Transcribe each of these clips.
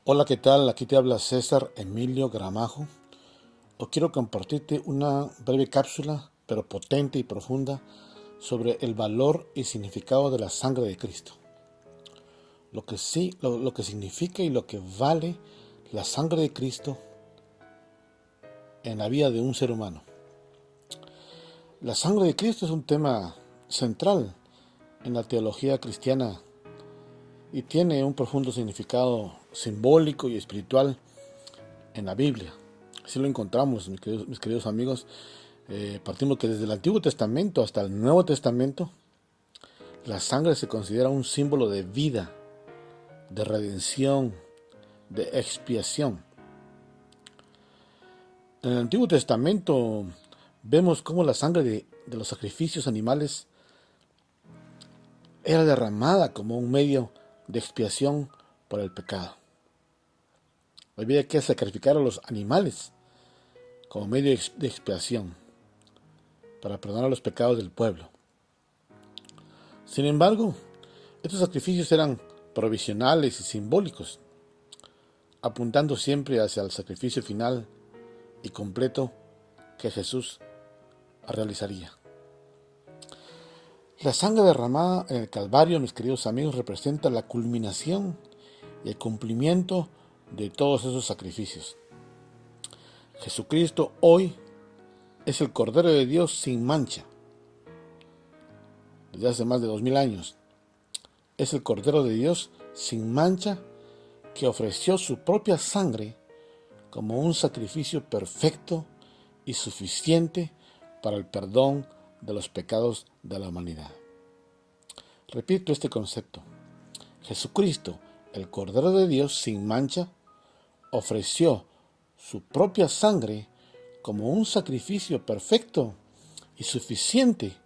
Hola, ¿qué tal? Aquí te habla César Emilio Gramajo. Hoy quiero compartirte una breve cápsula, pero potente y profunda, sobre el valor y significado de la sangre de Cristo. Lo que significa y lo que vale la sangre de Cristo en la vida de un ser humano. La sangre de Cristo es un tema central en la teología cristiana y tiene un profundo significado simbólico y espiritual en la Biblia. Así lo encontramos, mis queridos amigos. Partimos que desde el Antiguo Testamento hasta el Nuevo Testamento, la sangre se considera un símbolo de vida, de redención, de expiación. En el Antiguo Testamento vemos cómo la sangre de los sacrificios animales era derramada como un medio de expiación por el pecado. Había que sacrificar a los animales como medio de expiación para perdonar los pecados del pueblo. Sin embargo, estos sacrificios eran provisionales y simbólicos, apuntando siempre hacia el sacrificio final y completo que Jesús realizaría. La sangre derramada en el Calvario, mis queridos amigos, representa la culminación y el cumplimiento de todos esos sacrificios. Jesucristo hoy es el Cordero de Dios sin mancha. Desde hace más de 2000 años, es el Cordero de Dios sin mancha que ofreció su propia sangre como un sacrificio perfecto y suficiente para el perdón de los pecados de la humanidad. Repito este concepto. Jesucristo, el Cordero de Dios sin mancha, ofreció su propia sangre como un sacrificio perfecto y suficiente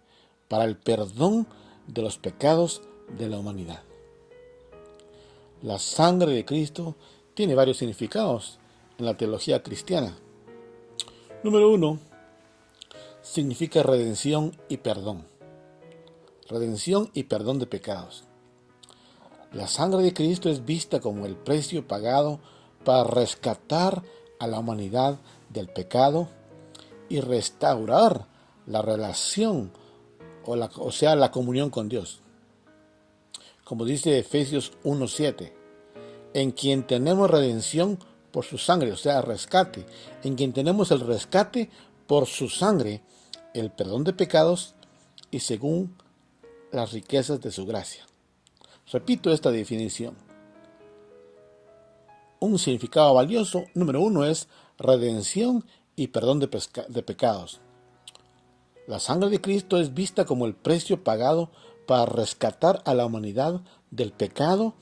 para el perdón de los pecados de la humanidad. La sangre de Cristo tiene varios significados en la teología cristiana. Número 1, significa redención y perdón. Redención y perdón de pecados. La sangre de Cristo es vista como el precio pagado para rescatar a la humanidad del pecado y restaurar la relación, o sea, la comunión con Dios. Como dice Efesios 1:7, en quien tenemos redención por su sangre, o sea, rescate, en quien tenemos el rescate por su sangre, el perdón de pecados y según las riquezas de su gracia. Repito esta definición. Un significado valioso, número 1, es redención y perdón de pecados. La sangre de Cristo es vista como el precio pagado para rescatar a la humanidad del pecado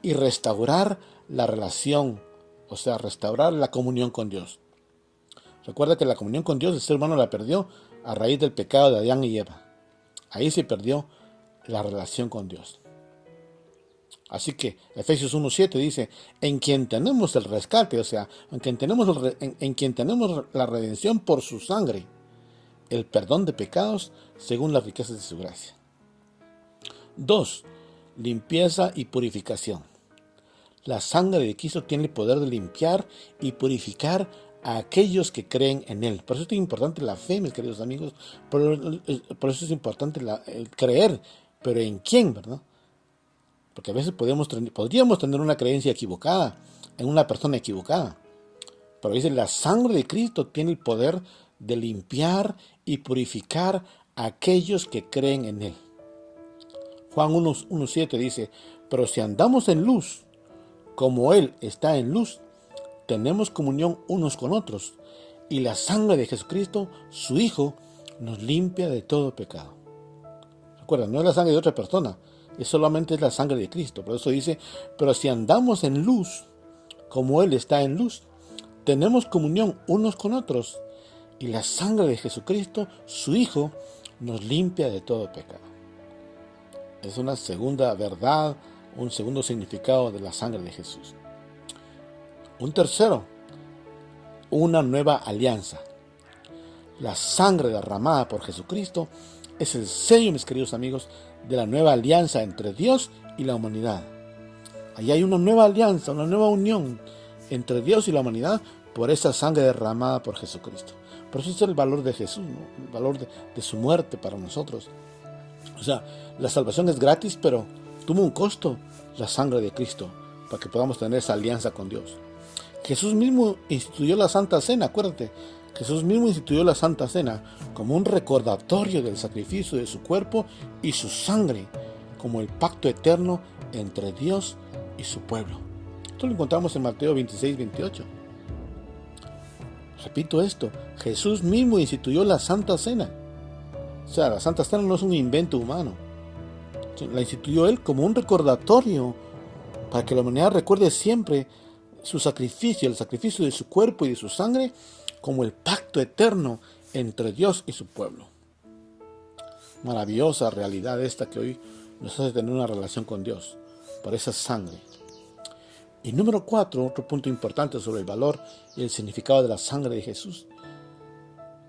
y restaurar la relación, o sea, restaurar la comunión con Dios. Recuerda que la comunión con Dios el ser humano la perdió a raíz del pecado de Adán y Eva. Ahí se perdió la relación con Dios. Así que Efesios 1:7 dice, en quien tenemos el rescate, o sea, en quien tenemos la redención por su sangre, el perdón de pecados según las riquezas de su gracia. 2. Limpieza y purificación. La sangre de Cristo tiene el poder de limpiar y purificar a aquellos que creen en Él. Por eso es importante la fe, mis queridos amigos. Por eso es importante el creer. Pero ¿en quién, verdad? Porque a veces podríamos tener una creencia equivocada en una persona equivocada. Pero dice, la sangre de Cristo tiene el poder de limpiar y purificar a aquellos que creen en Él. Juan 1:7 dice, pero si andamos en luz, como Él está en luz, tenemos comunión unos con otros, y la sangre de Jesucristo, su Hijo, nos limpia de todo pecado. Recuerda, no es la sangre de otra persona, solamente es la sangre de Cristo. Por eso dice, pero si andamos en luz, como Él está en luz, tenemos comunión unos con otros, y la sangre de Jesucristo, su Hijo, nos limpia de todo pecado. Es una segunda verdad, un segundo significado de la sangre de Jesús. Un tercero, una nueva alianza. La sangre derramada por Jesucristo es el sello, mis queridos amigos, de la nueva alianza entre Dios y la humanidad. Allí hay una nueva alianza, una nueva unión entre Dios y la humanidad por esa sangre derramada por Jesucristo. Por eso es el valor de Jesús, ¿no? El valor de su muerte para nosotros. O sea, la salvación es gratis, pero tuvo un costo, la sangre de Cristo, para que podamos tener esa alianza con Dios. Jesús mismo instituyó la Santa Cena, acuérdate. Jesús mismo instituyó la Santa Cena como un recordatorio del sacrificio de su cuerpo y su sangre, como el pacto eterno entre Dios y su pueblo. Esto lo encontramos en Mateo 26-28. Repito esto, Jesús mismo instituyó la Santa Cena. O sea, la Santa Cena no es un invento humano. La instituyó Él como un recordatorio para que la humanidad recuerde siempre su sacrificio, el sacrificio de su cuerpo y de su sangre, como el pacto eterno entre Dios y su pueblo. Maravillosa realidad esta que hoy nos hace tener una relación con Dios, por esa sangre. Y número 4, otro punto importante sobre el valor y el significado de la sangre de Jesús,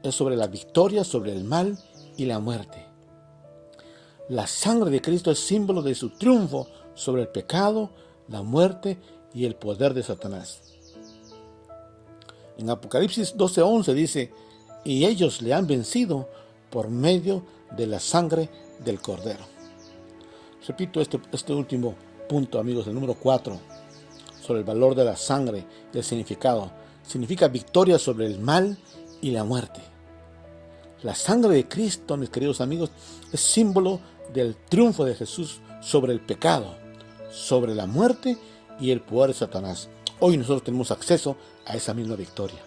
es sobre la victoria sobre el mal y la muerte. La sangre de Cristo es símbolo de su triunfo sobre el pecado, la muerte y el poder de Satanás. En Apocalipsis 12:11 dice, y ellos le han vencido por medio de la sangre del Cordero. Repito este último punto, amigos, el número 4, sobre el valor de la sangre y el significado. Significa victoria sobre el mal y la muerte. La sangre de Cristo, mis queridos amigos, es símbolo del triunfo de Jesús sobre el pecado, sobre la muerte y el poder de Satanás. Hoy nosotros tenemos acceso a esa misma victoria.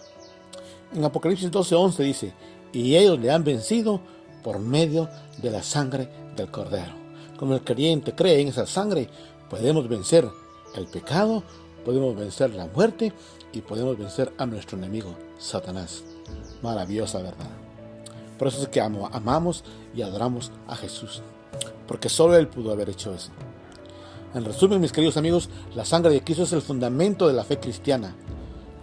En Apocalipsis 12:11 dice, y ellos le han vencido por medio de la sangre del Cordero. Como el creyente cree en esa sangre, podemos vencer el pecado, podemos vencer la muerte y podemos vencer a nuestro enemigo, Satanás. Maravillosa verdad. Por eso es que amamos y adoramos a Jesús, porque solo Él pudo haber hecho eso. En resumen, mis queridos amigos, la sangre de Cristo es el fundamento de la fe cristiana,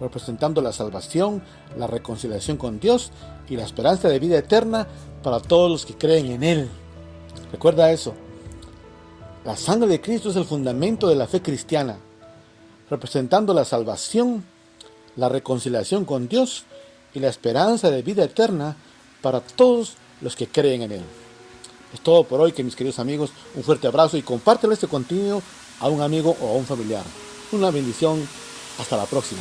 representando la salvación, la reconciliación con Dios y la esperanza de vida eterna para todos los que creen en Él. Recuerda eso. La sangre de Cristo es el fundamento de la fe cristiana, representando la salvación, la reconciliación con Dios y la esperanza de vida eterna para todos los que creen en Él. Es todo por hoy, que mis queridos amigos, un fuerte abrazo y compártelo este contenido a un amigo o a un familiar. Una bendición. Hasta la próxima.